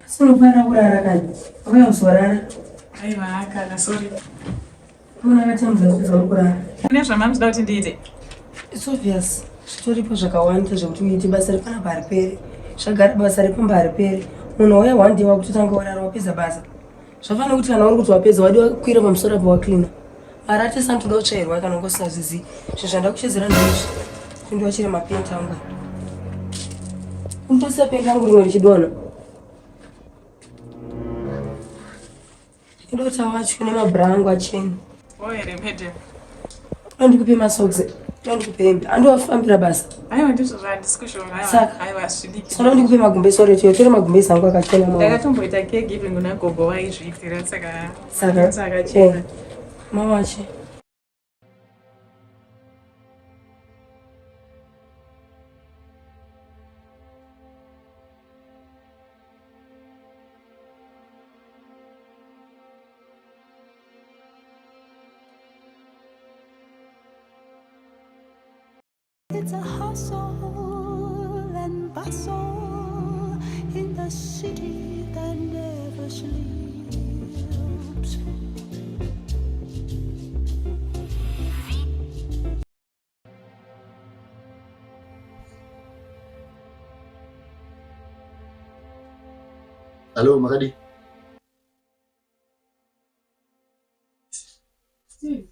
Solo para kurara kani. Wewe usorara. Aiwa kana sorry. Muna vatambuza kuza kurara. Nezvamamuda kuti ndiite. It's obvious. Zvitoripo zvakawanda zvokuti uite basa repana paripere. Zvagara basa repamba haripere. Munhu wauya one day wakutotanga warara wapedza basa. Zvafanira kuti kana uri kuti wapedza wadi wakwira pamusoro apa waklina. Mara ati santoda kutsvairwa kana ungosazvizivi. Zvezvanda kuchezera ndizvo. Ndi wachire mapenta angu. Untosa penta angu rimwe richidona. Ndota wacho nemabhra angu achena. Oere mpete. Andikupe masokisi. Andikupe hembe. Andiwafambira basa. Aiwa ndizvo zvandisikushonga. Aiwa zvidiki. Saka ndikupe magumbezi oreti yotore magumbezi angu akachena mama. Ndakatomboita caregiving kuna gogo waizviitira saka akachena. Mama wachi. It's a hustle and bustle in the city that never sleeps. Halo, Makadi. Steve.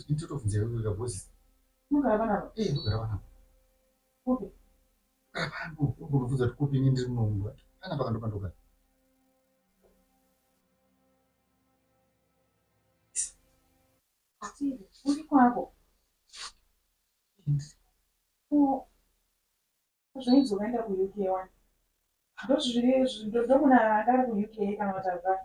Nditotovunza kuga bosi. Mugara bana. Ndogara bana. Okay. Abantu ukubvunza kuti kupi ndiri munongwa. Kana pakandokandoka. Steve, uri kwako. Zvaizoenda ku-UK one. Ndomuna agara ku-UK kana vatavha.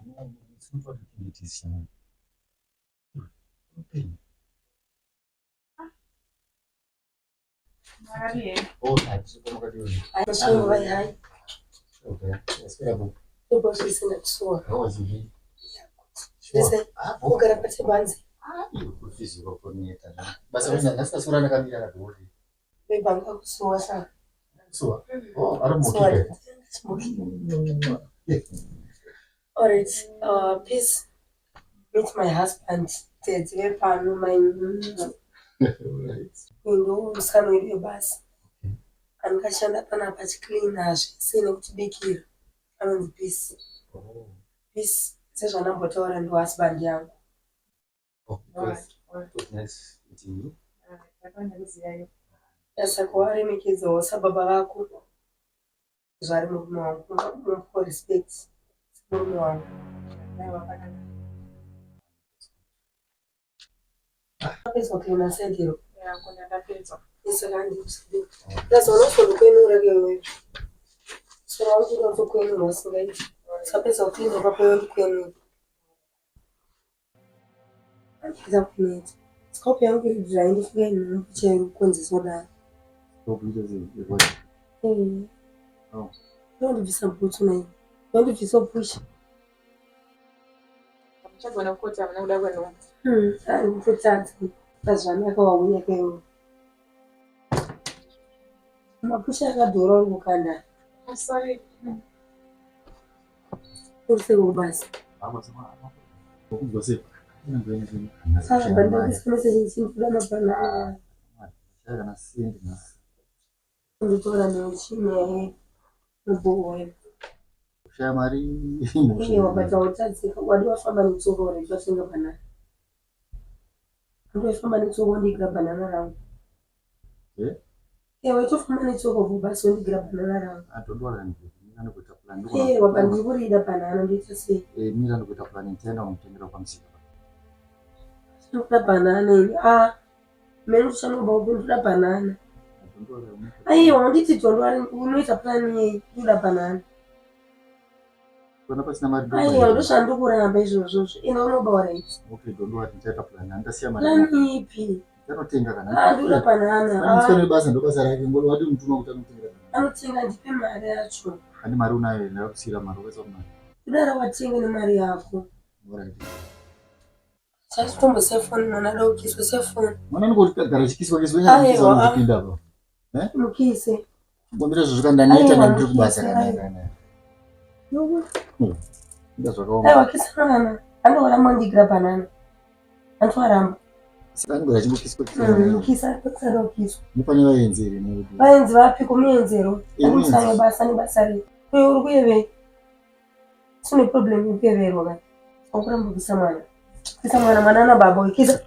Oh, that's what I'm doing. I saw my eye. Okay, let's go. The boss is in it so. How was it? Listen, who got a petty bands? You could physical for me. But that's what I'm going to do. We bank up so. So, oh, I don't know. Alright, please meet my husband. Tete pano my ndo musana wedu basi. Ankashanda pana pachiclean sine kutibikira. Anonzi Peace. Peace sezvanambotaura ndo husband yangu. Oh, nice meeting you. Yasakuwaremekedzawo sababa vako zvari murume wangu mupo respect murume wangu apedza kuina sedhiro isaka ndikusibi ndazonoshonda kwenura kewewe sora wangu ndotokwenura wasingaiti sapedza kuina papewe kwenura ndiza kuneta scope yangu iridraindifuka inokuchero kunzisodaro don't be some put tonight. Don't be so push. Chagona kuti amuna kuda kwenu. I'm protect. That's why I'm going to go. Mapusha akadhura ukanda. Sorry. Usego basi. Você. Sasa banda kusimese chimfuda mapana. Chega na sindi na. Nditora nchini Boy. Shamari. Iyo bata utadzi wadi wafamba nitsoko rechasinga banana. Ndo wafamba nitsoko ndigira banana rangu. Wachofamba nitsoko basi ndigira banana rangu. Atondora ndino kuita plan. Wabandi kurida banana ndita sei. Mira ndikuita plan intenda umutengera kwa msika. Sikuda banana menu chanoba kupindura banana. Aiwa nditi tondwari unoita plan yei kuda banana. Kuna pasina mari. Aiwa ndoshandokuramba izvozvo. Ina unoba right. Okay, tondwari ndichaita plan. Andasiya mari. Plan ipi? Ndinotenga kana. Ndoda banana. Ndisere basa ndobasa rake ngoro wadi mutuma kuti anotenga. Anotenga ndipe mari yacho. Ani mari unayo ndakusira mari wesa mari. Kudara watenga nemari yako. Alright. Chasitombo sefoni mwana dokiswa sefoni. Mwana ngokugara chikiswa kiswa nyama chipinda hapo. Mukise. Bombira zvikandaniita ndiri kubasa kana. Ndazvakaoma. Aiwa kisana. Andora mandigira banana. Antwaramba. Saka ngora chimukiswa Mukisa dokiswa. Mupani vaenzeri nodi. Vaenzi vapi kumienzero? Amusanga basa ni basa ri. Uri kuyeve. Sine problem ukuyevero ka. Okuramba kisa mwana. Kisa mwana na baba ukisa.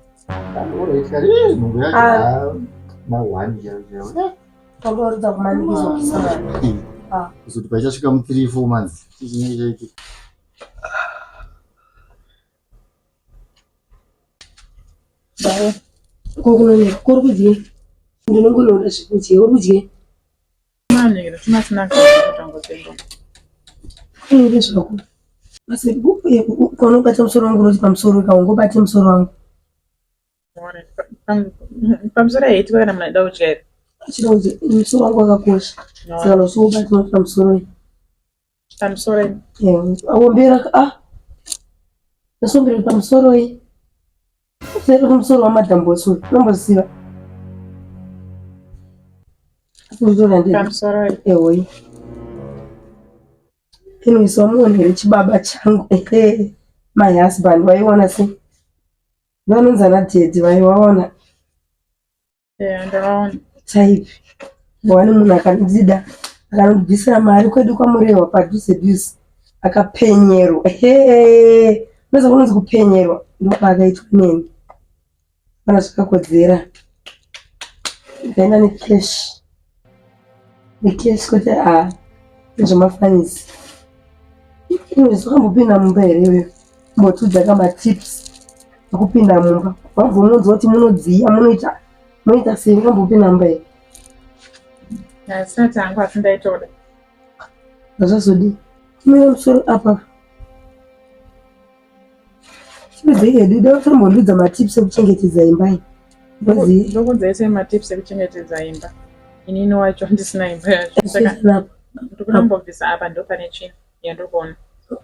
Ora itikari mungu yake mawani yao. Tolora za kumanikizo kisa mwana. Kusudi pachasvika mu 3-4 months. Chizvinenge chaiti. Bae. Kokunone kurukudye. Ndinongonoda zvikuti urudye. Mane tuna kutango tembo. Inde zvako. Basi konobata musoro wangu unoti pamusoro kaungobata musoro wangu. Pamusoro yeiti kana mnada uchere. Achida kuti musoro wangu wakakosha. Saka nosubata pamusoro. Pamusoro. Awombera nasombera pamusoro iyi. Sero pamusoro wamadhambo so. Nomboziva. Pamusoro. Ewe. Inoiswa muonere chibaba changu. My husband waiona se. Vanonzi anadhedhi vaivaona. Ndavaona. Type. Wani munhu akandida. Akanobvisira mari kwedu kwamurehwa padhuze. Akapenyerwa. Unoza kunonzi kupenyerwa. Ndopakaitwa neni. Kana zvakakodzera. Ndaenda necash. Necash kuti nezvemafanisi. Zvakambopinda mumba here iyoyo. Mbotudza matips ekupinda mumba. Wabvunzwa kuti munodziya munoita sei wakambopinda mumba here. Sina tangu asindaitoda. Zvazodi. Mune musoro apa. Chibudze yedu tambondudza matips ekuchengetedza imba iyi. Ndokunzese matips ekuchengetedza imba. Inini wacho ndisina imba yacho. Saka ndikurambobvisa apa ndopane chini yandikuona.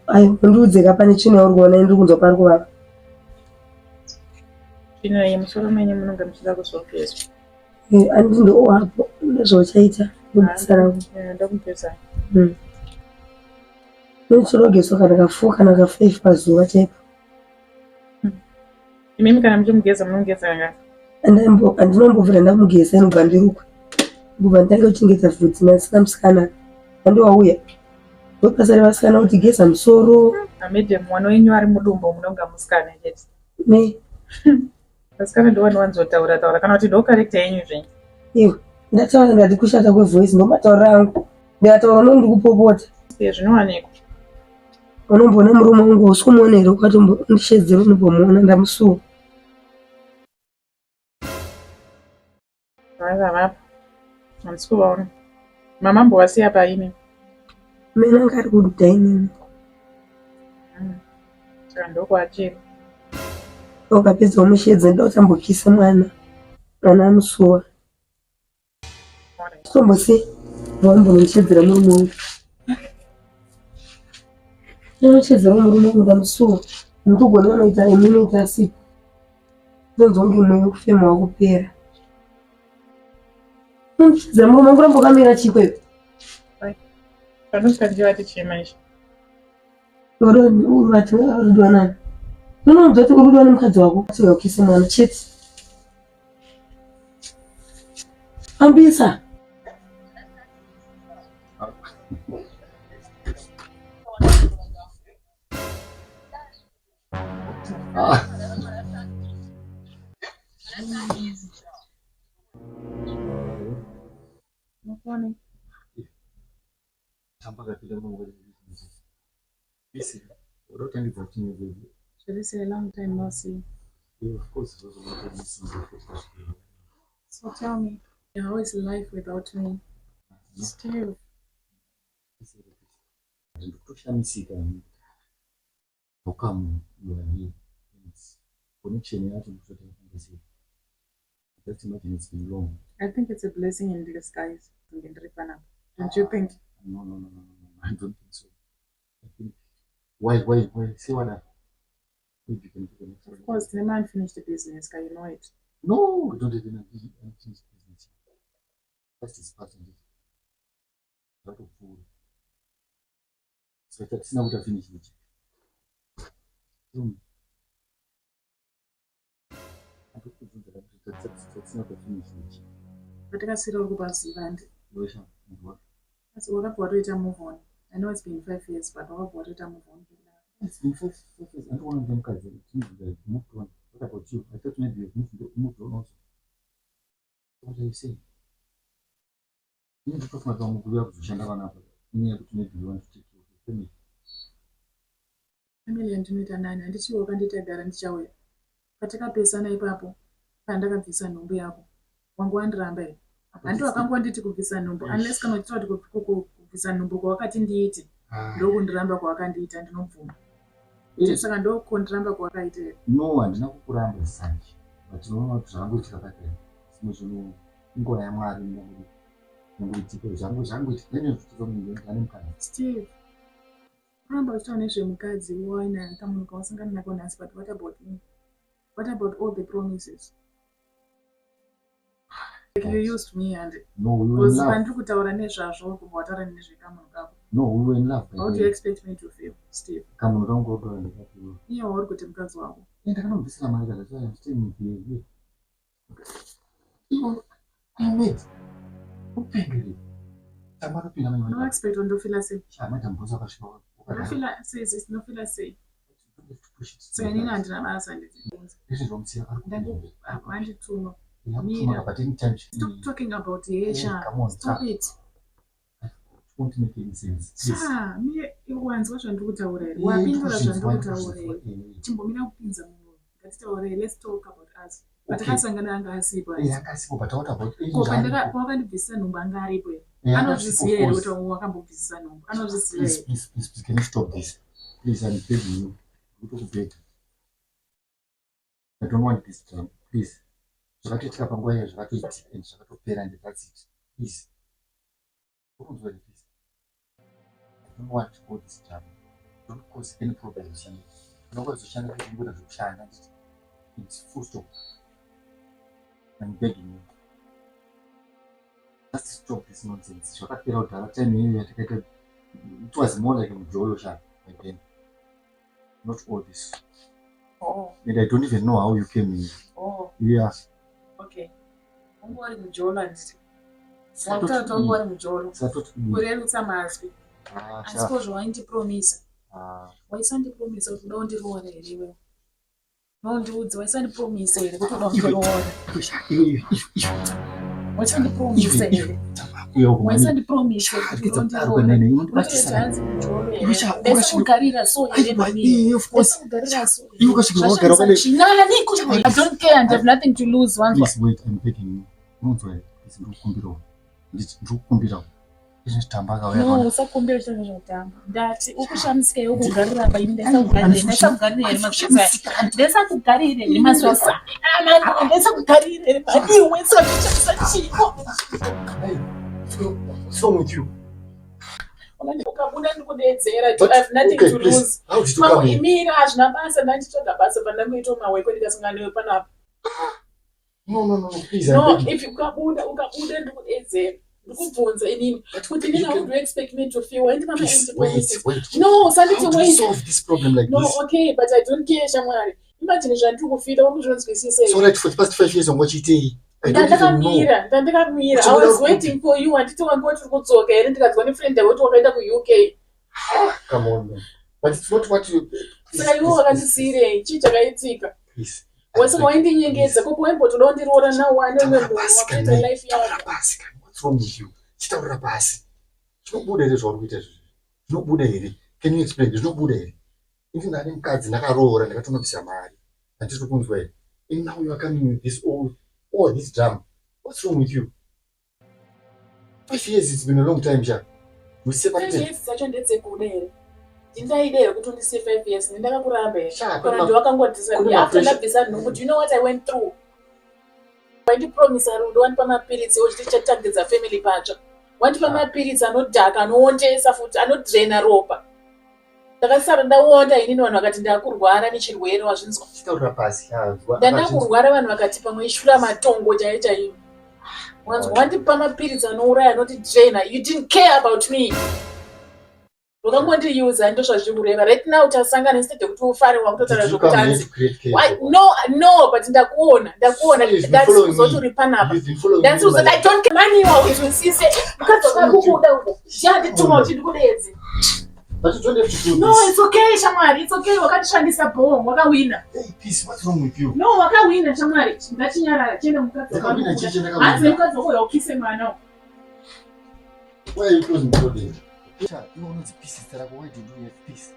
Ayo ndudze kapane chini yauri kuona ndiri kunzwa pari kuvava. Chino yemusoro menyu munonge muchida kusopeswa. Andi ndowapo ndozvauchaita kubvisa rangu. Ndokubvisa. Ndochinogeswa kana ka4 kana ka5 pazuva chaipo. Imimi kana muchimugeza munogeza ngaka. Andinombovira ndamugeza inobva ndirukwe. Kubva ndange kuchengeta vhudzi nasina musikana. Wandowauya. Ndopasare vasikana kuti geza musoro. Amedhe mwana wenyu ari mudumbo munonga musikana chete. Ne. Vasikana ndovano vanzotaura kana kuti ndokarekta yenyu zvenyu. Iwe ndataura ndati kushata kwevoice ndomataura angu. Ndataura nondikupopota. Zvinowanikwa. Unomboona murume wangu usikumonera ukati ndishedzero unombomuona ndamusuwa. Vava. Handisikuvaona. Mama mbowasiya paini. Mina ngari kudhaini. Saka ndokwachiri. Ukapedza umushedza ndoda kutambokisa mwana amusuwa. Tombosi wambomushedzera murume wangu. Ndinochedzera murume wangu ndamusuwa. Ndikugona unoita iminute siku. Ndonzonge mweya wekufema wakupera. Ndinochedzera murume wangu rambokamira chikwepo. Panosika ndichivati chima ichi. Urudiwa nani? Unonzwa kuti urudiwa nemukadzi wako wakisa mwana chete. Ambisa. Mufone. Tampakapinda mungu. Isi. Urotangidza kuchinyevedza. Should we say a long time no see? Yeah, of course, it was a long time since I So tell me, how is life without me? Still. Ndikushamisika ukamu lwani connection yacho kutoka that's imagine it's been long. I think it's a blessing in disguise. Don't you think? No. I don't think so. I think why say what happened? Maybe you can do the next one. Of course, the man finished the business, you know it. No, we don't even finish business. That's his part of it. A lot of food. So that's not what I finished with. That's not the finish with. But I said, I'll go back to land. What? That's what I've got to move on. I know it's been 5 years, but I've got to move on. It's been 5 years. And one of them guys moved on. What about you? I thought maybe you've moved on also. What are you saying? You need to talk about Shandavana. Maybe you want to take your family. Family and to meet a nine, and this you can take that and show it. But take up a son, a papo, and I can be son, no be able. One go and rambe. And I can't want it to go visa number, unless come try to go visa number, go cut in the eating. No one rambe go and eat and no food. It is a dog contramber go right there. No one, no Kuramba Sanch, but you know not Jango Chaka. Smushunu, go and marry nobody. Nobody to Jango Jango, then you to Steve. Remember, Mukazi, wine and Tamun Constant and Nagonas, but what about me? What about all the promises? Like you used me and no, we were in love. No, we were in love. How do you expect me to feel, Steve? Come on, don't go to the Yeah, or go to Mkazo. Yeah, I don't this America, that's why I'm staying with you. You made. Who paid it? No expect on the philosophy. I might have also No philosophy is no philosophy. So I need to understand it. This is what I'm saying. I wanted to know. But in time, stop talking about the Asia. Stop it. It won't make any sense. Me once what I'm doing already. What been already. Chimbomina pins already. Let's talk about us. But I can't see boy. Yeah, I see. But what about visa numbangari boy? I know this year. What I'm working about visa number. I know this year. Please, can you stop this? Please, I'm begging you. Go to bed. I don't want this time. Please. Zvakaitika panguva iyo zvakatoitika and zvakatopera and that's it. Please. Don't worry, please. I don't want to go this time. Don't cause any problems. It's full stop. I'm begging you. Just stop this nonsense. Zvakapera kudhara time iyoyo yatakaita. It was more like a mujolo shot again. Not all this. Oh. And I don't even know how you came in. Oh. Yeah. Okay. Don't worry, Mujola. Don't worry, Mujola. We're in some aspect. I suppose you want to promise. Why send the promise of don't do what anyway? No dudes, why send the promise? What's the promise? Why send the promise? I don't care and have nothing to lose. Please wait, I'm begging you. Don't worry. No, usakumbira chino zvotamba. Ndati ukushamisa ukugarira pa imba ndesakugarire nemasosa. Ndesakugarire padiwe sashamisa chiko. What's wrong with you? Ukabuda ndikudedzera. I have nothing to lose. How did you come in? Imira hazvina basa ndandichoda basa pandangoita maweko ndikasinganiwe panapa. No, please. No, if ukabuda ndikudedzera. How do you expect me to feel? Wait. No, solve this problem like no, this. No, okay, but I don't care, Shamwari. Imagine if you feel so right for the past 5 years on what you say. I don't even know. I was waiting for you and you want to go to okay. And I friend that to UK. Come on, man. But it's not what you. Please. What's winding against the couple but don't now one life. What's wrong with you? It's not Buddha is all with it. It's not Buddha. Can you explain? There's no Buddha. Even I didn't catch Nakaro and I got to know Samari. And just looking way. And now you are coming with this all this drama. What's wrong with you? 5 years, it's been a long time, Jack. We separated. 5 years, such a dead second. In the idea of 5 years, and never after that, do you know what I went through? When you promise I would want my periods, or teacher targets a family patch. One of my periods are not dark and won't chase a foot, are not drain a rope. ndakasara ndaonda inini vanhu vakati ndakurwara nechirwere wazvinzwa. Chitaurira pasi yazwa. Ndandakurwara vanhu vakati pamwe ishura matongo chaiyo chaiyo. Wanzwa wandipa mapiritsi anouraya anoti drainer. You didn't care about me. Wakangondiuza ndo zvazviri kureva. Right now tasangana instead yekuti ufare wakutotaura zvokutanzi. No, but ndakuona. That's kuzoti uri panapa. That's kuzoti I don't care money wawe zvisise. Mukadzoka kukuda uko. Chandituma kuti ndikudedze. But you don't have to do No, this. it's okay, Shamwari. It's okay. Wakandishandisa bhongo. Wakawina. Hey, peace, what's wrong with you? No, wakawina, Shamwari. Ngachinyarara. Chienda mukadzoka. Wakawina chichi Hanzi mukadzoka ukise mwana. Why are you closing the door there? You want to peace, why do you have peace?